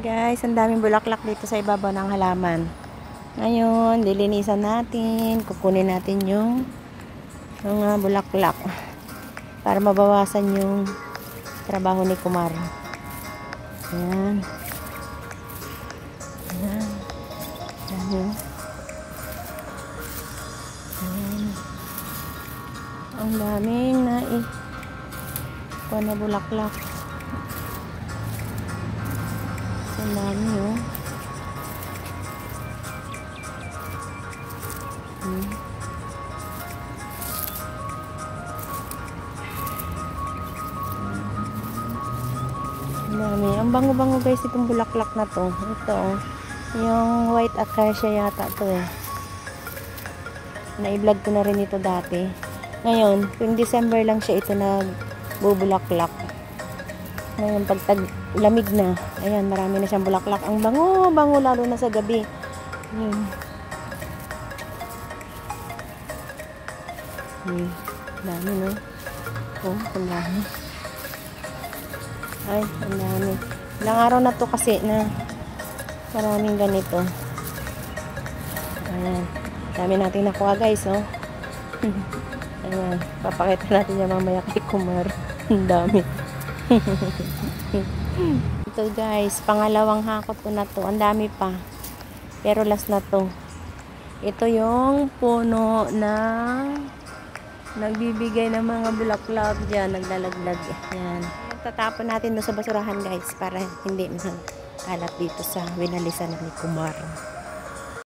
Guys, ang daming bulaklak dito sa ibabaw ng halaman. Ngayon, lilinisan natin. Kukunin natin yung mga bulaklak para mabawasan yung trabaho ni Kumar. Ayan. Ayan. Ayan. Ayan. Ang daming na bulaklak. Ang dami, oh. Ang dami. Ang bango-bango guys itong bulaklak na to. Ito, oh. Yung white acacia yata to eh. Na-vlog ko na rin ito dati. Ngayon, yung December lang siya ito nagbubulaklak. Ngayon, pag lamig na, ayan, marami na siyang bulaklak. Ang bango-bango lalo na sa gabi. Ayan. Dami, no? Oh, ang dami. Ay, ang dami. Ilang araw na to kasi na maraming ganito. Ayan. Dami natin nakuha guys, oh. Ayan. Papakita natin yung mamaya kay Kumar. Ang dami. Ito guys, pangalawang hakot ko na to. Ang dami pa. Pero last na to. Ito yung puno na nagbibigay ng mga bulaklak dyan. Naglalaglag. Ayan. Tatapon natin doon sa basurahan guys para hindi kalat dito sa winalisan ni Kumar.